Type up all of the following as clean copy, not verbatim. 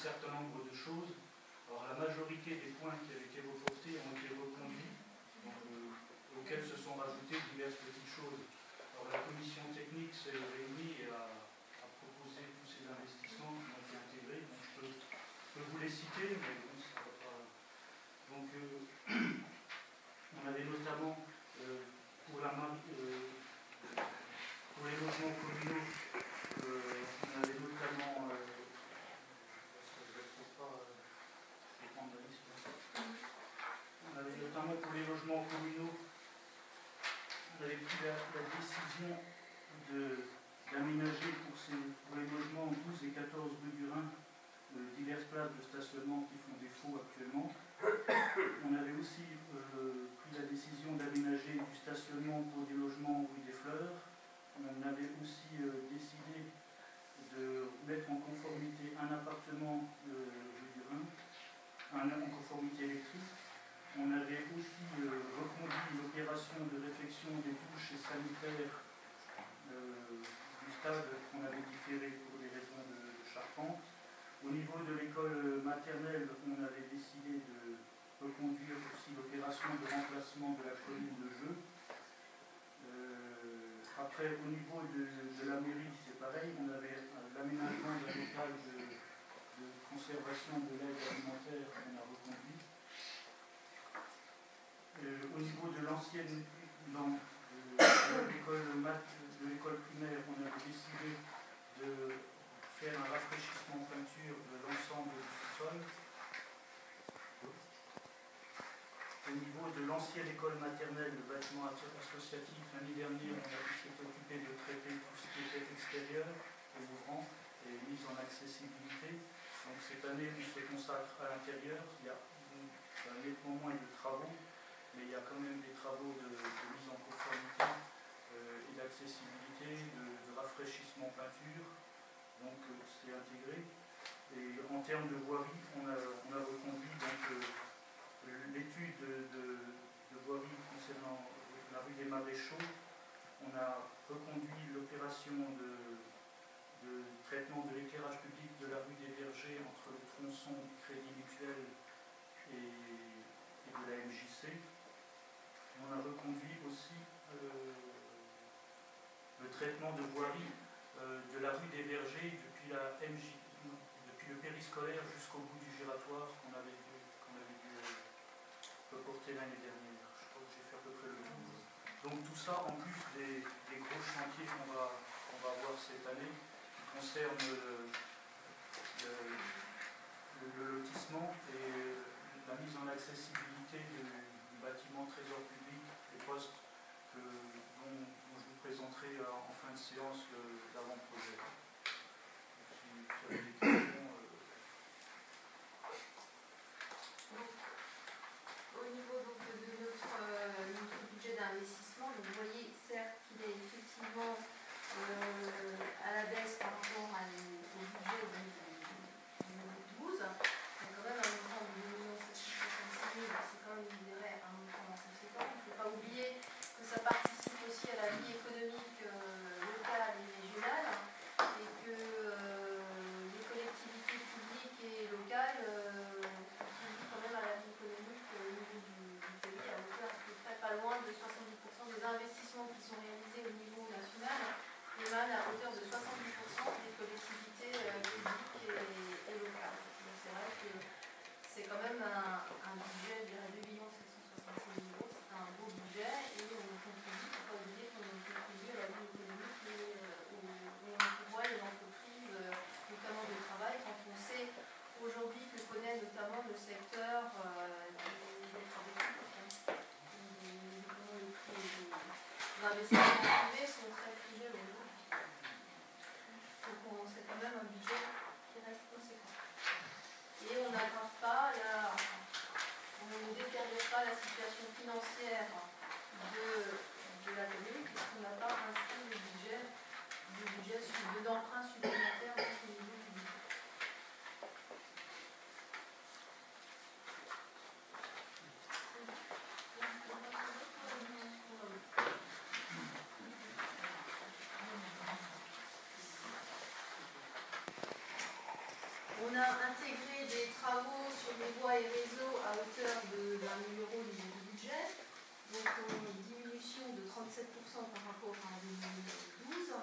certain nombre de choses. Alors la majorité des points qui avaient été reportés ont été reconduits, donc, auxquels se sont rajoutées diverses petites choses. Alors la commission technique s'est réunie et a proposé tous ces investissements qui ont été intégrés. Donc, je peux vous les citer, mais bon, ça va pas. Donc on avait notamment pour les logements communaux, on avait notamment on avait notamment pour les logements communaux, on avait pris la décision d'aménager pour les logements 12 et 14 rue du Rhin diverses places de stationnement qui font défaut actuellement. On avait aussi pris la décision d'aménager du stationnement pour des logements rue des Fleurs. On avait aussi décidé de mettre en conformité un appartement rue du Rhin, en conformité électrique. On avait aussi reconduit l'opération de réfection des douches et sanitaires du stade qu'on avait différé pour des raisons de charpente. Au niveau de l'école maternelle, on avait décidé de reconduire aussi l'opération de remplacement de la colline de jeu. Après, au niveau de la mairie, c'est pareil, on avait l'aménagement d'un local de conservation de l'aide alimentaire qu'on a reconduit. Au niveau de l'ancienne de l'école primaire, on avait décidé de faire un rafraîchissement peinture de l'ensemble du sous-sol. Au niveau de l'ancienne école maternelle, le bâtiment associatif, l'année dernière, on s'est occupé de traiter tout ce qui était extérieur, ouvrant et mise en accessibilité. Donc cette année, on se consacre à l'intérieur. Il y a nettement moins de travaux, mais il y a quand même des travaux de mise en conformité et d'accessibilité, de rafraîchissement peinture. Donc c'est intégré. Et en termes de voirie, on a reconduit l'étude de voirie concernant la rue des Maréchaux. On a reconduit l'opération de traitement de l'éclairage public de la rue des Vergers entre le tronçon du Crédit Mutuel et de la MJC. On a reconduit aussi le traitement de voirie de la rue des Vergers depuis le périscolaire jusqu'au bout du giratoire qu'on avait dû reporter l'année dernière. Je crois que j'ai fait à peu près le tour. Donc tout ça, en plus des gros chantiers qu'on va avoir cette année, qui concernent le lotissement et la mise en accessibilité du bâtiment Trésor public, les postes dont je vous présenterai en fin de séance d'avant-projet. Si vous avez des questions. Au niveau donc, de notre budget d'investissement, vous voyez certes qu'il est effectivement à la baisse par rapport au budget de 2012. Il y a quand même un montant de 2 766 000, c'est quand même, je dirais, un montant conséquent. Il ne faut pas oublier que ça participe aussi à la vie économique locale et régionale et que les collectivités publiques et locales contribuent quand même à la vie économique au niveau du pays à hauteur à peu près pas loin de 70% des investissements qui sont réalisés au niveau national émanent à hauteur de 70% des collectivités publiques et locales. Donc c'est vrai que c'est quand même un budget, je dirais 2 766 000 €, c'est un beau budget et on contribue, il ne faut pas oublier qu'on contribue à la vie économique et on voit les entreprises, notamment de travail, quand on sait aujourd'hui que connaît notamment le secteur des travaux publics. Les investissements privés sont très frileux aujourd'hui. Donc c'est quand même un budget qui reste conséquent. Et on n'aggrave pas, on ne détériore pas la situation financière de la commune puisqu'on n'a pas inscrit le budget d'emprunt supplémentaire au niveau public. loi et réseau à hauteur de 20 000 € au niveau du budget. Donc une diminution de 37% par rapport à 2012.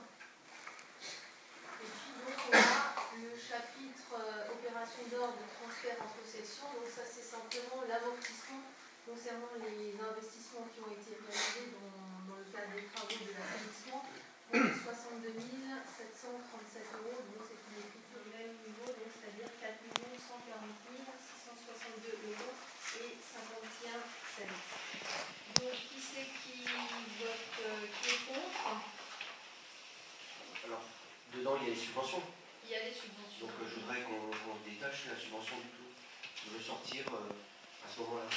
Et puis donc on a le chapitre opération d'ordre de transfert entre sections. Donc ça c'est simplement l'amortissement concernant les investissements qui ont été réalisés dans le cadre des travaux de l'assainissement. 62 737 €, donc c'est une écriture au même niveau, c'est-à-dire 4 140 662 € et 51 cents. Donc qui c'est qui vote, qui est contre? Alors, dedans il y a les subventions. Il y a les subventions. Donc je voudrais qu'on détache la subvention du tout. Je veux sortir à ce moment-là.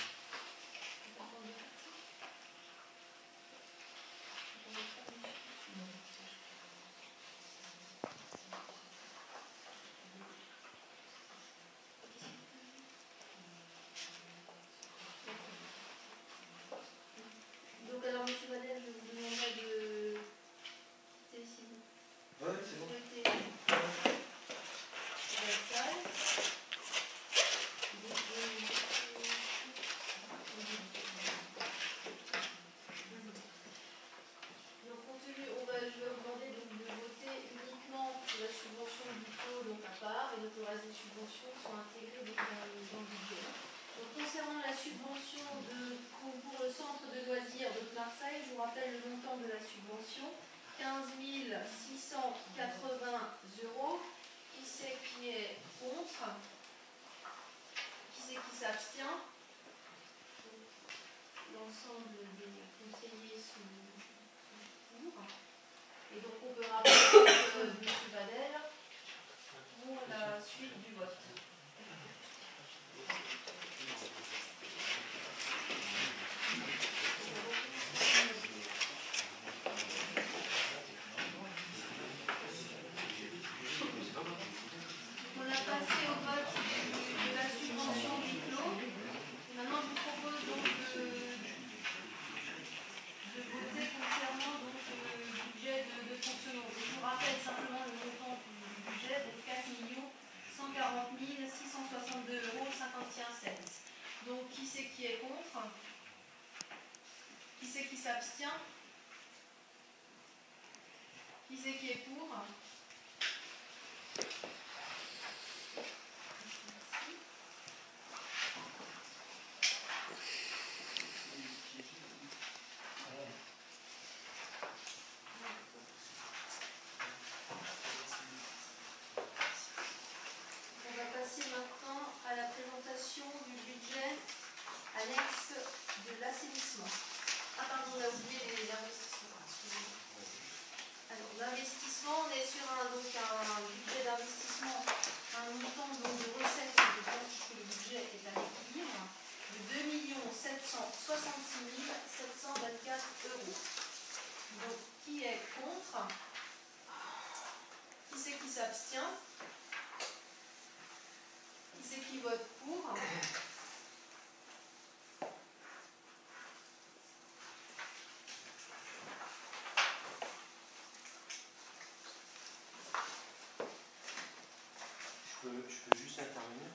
Donc alors monsieur Vadel, je vous demanderai de quitter ici. Oui, c'est bon. Les subventions sont intégrées dans le budget. Donc, concernant la subvention pour le centre de loisirs de Marseille, je vous rappelle le montant de la subvention, 15 680 €. Qui c'est qui est contre? Qui c'est qui s'abstient? L'ensemble des conseillers sont pour. Et donc on peut rappeler M. Vadel pour la suite du vote. On a passé au vote de la subvention diplôme. Maintenant, je vous propose donc de voter concernant donc, le budget de fonctionnement. Je vous rappelle simplement le montant du budget, donc 4 140 662 € 51 cents. Donc, qui c'est qui est contre? Qui c'est qui s'abstient? Qui c'est qui est pour? Du budget annexe de l'assainissement. Ah pardon, on a oublié l'investissement. Alors l'investissement, on est sur un budget d'investissement, un montant de recettes et de dépenses, puisque le budget est à l'équilibre, de 2 766 724 €. Donc qui est contre? Qui c'est qui s'abstient? Qui c'est qui vote pour? Je peux juste intervenir.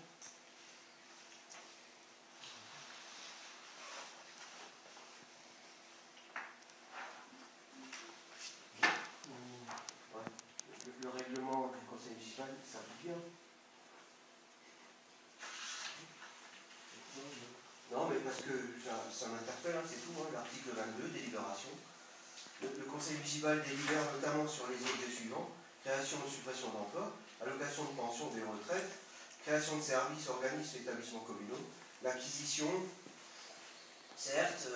Ouais. Le règlement du conseil municipal, ça vous vient? Non, mais parce que ça m'interpelle, hein, c'est tout, hein, l'article 22, délibération. Le conseil municipal délibère notamment sur les objets suivants: création ou suppression d'emplois, allocation de pension des retraites, création de services, organismes et établissements communaux, l'acquisition, certes,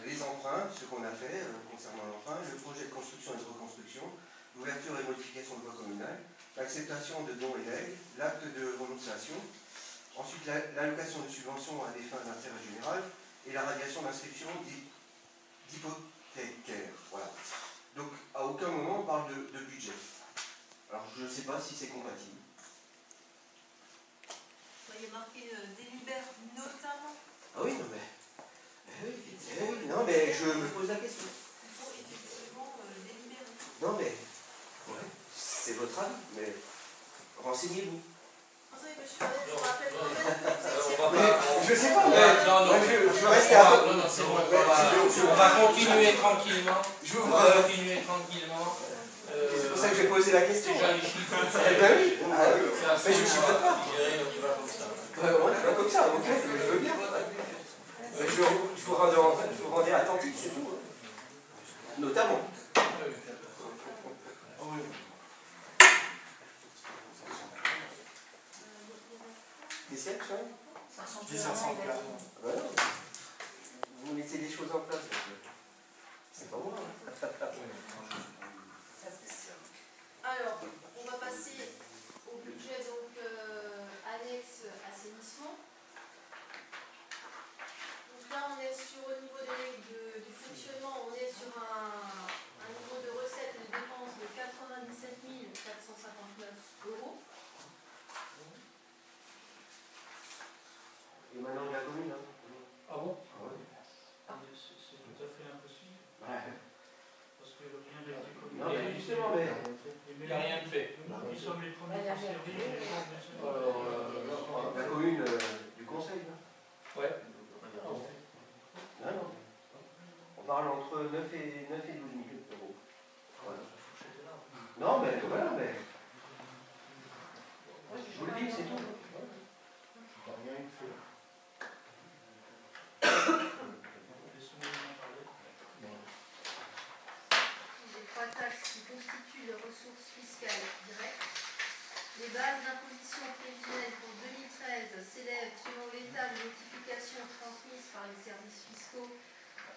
les emprunts, ce qu'on a fait concernant l'emprunt, le projet de construction et de reconstruction, l'ouverture et modification de voies communales, l'acceptation de dons et legs, l'acte de renonciation, ensuite l'allocation de subventions à des fins d'intérêt général et la radiation d'inscription d'hypothécaire. Voilà. Donc à aucun moment on parle de budget. Alors je ne sais pas si c'est compatible. Il y a marqué délibère notamment. Ah oui, non mais. Non mais je me pose la question. Il faut effectivement délibérer. Non mais. Ouais, c'est votre avis, mais renseignez-vous. Monsieur Vadel, je vous rappelle quand même que vous étiez Je sais pas, mais non, je veux rester à non, c'est bon, on va continuer tranquillement. On va continuer tranquillement. C'est pour ça que j'ai posé la question. Déjà les chiffres. Eh ben oui, Mais je suis pas. comme ça. On est pas comme ça, ok, je veux bien. Je vous rendrai attentif, c'est tout. Notamment. Des siècles, ça? Je dis 500 places. Voilà. Vous mettez des choses en place. C'est pas moi. Alors, on va passer au budget donc annexe assainissement. Donc là, on est sur au niveau du fonctionnement, on est sur un niveau de recettes et de dépenses de 97 459 €. Et maintenant, la commune, hein. Ah bon? Ah ouais. C'est tout à fait impossible. Ouais. Parce que rien n'a été communiqué. Non, mais justement, mais. Il n'y a rien de fait. Nous qui sommes les premiers concernés, La commune du conseil, là. Ouais. Non, non. On parle entre 9 et 12 000 €. Voilà. Non, mais voilà, mais. Je vous le dis, c'est tout. Les trois taxes qui constituent les ressources fiscales directes. Les bases d'imposition prévisionnelles pour 2013 s'élèvent selon l'état de notification transmise par les services fiscaux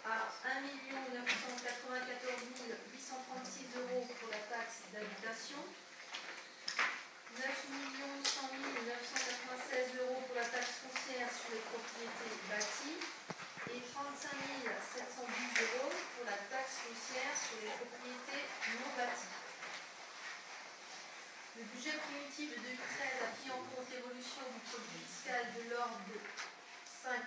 à 1 994 836 € pour la taxe d'habitation, 9 100 996 € pour la taxe foncière sur les propriétés bâties et 35 710 € pour la taxe foncière sur les propriétés non bâties. Le budget primitif de 2013 a pris en compte l'évolution du produit fiscal de l'ordre de 5,34%.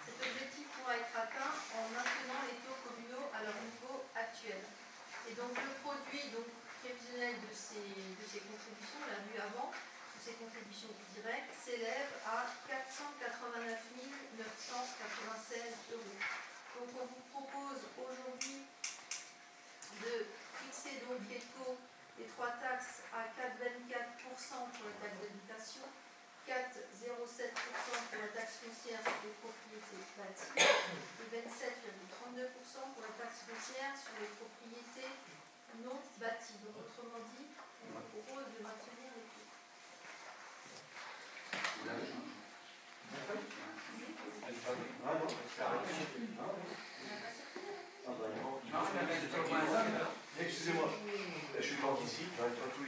Cet objectif pourra être atteint en maintenant les taux communaux à leur niveau actuel. Et donc le produit prévisionnel de ces contributions, on l'a vu avant, de ces contributions directes, s'élève à 489 996 €. Donc on vous propose aujourd'hui de fixer donc les taux des trois taxes à 4,24% pour la taxe d'habitation, 4,07% pour la taxe foncière sur les propriétés bâties et 27,32% pour la taxe foncière sur les propriétés non bâties. Donc autrement dit, on vous propose de maintenir les taux. Excusez-moi, je suis pas ici, j'arrive pas tout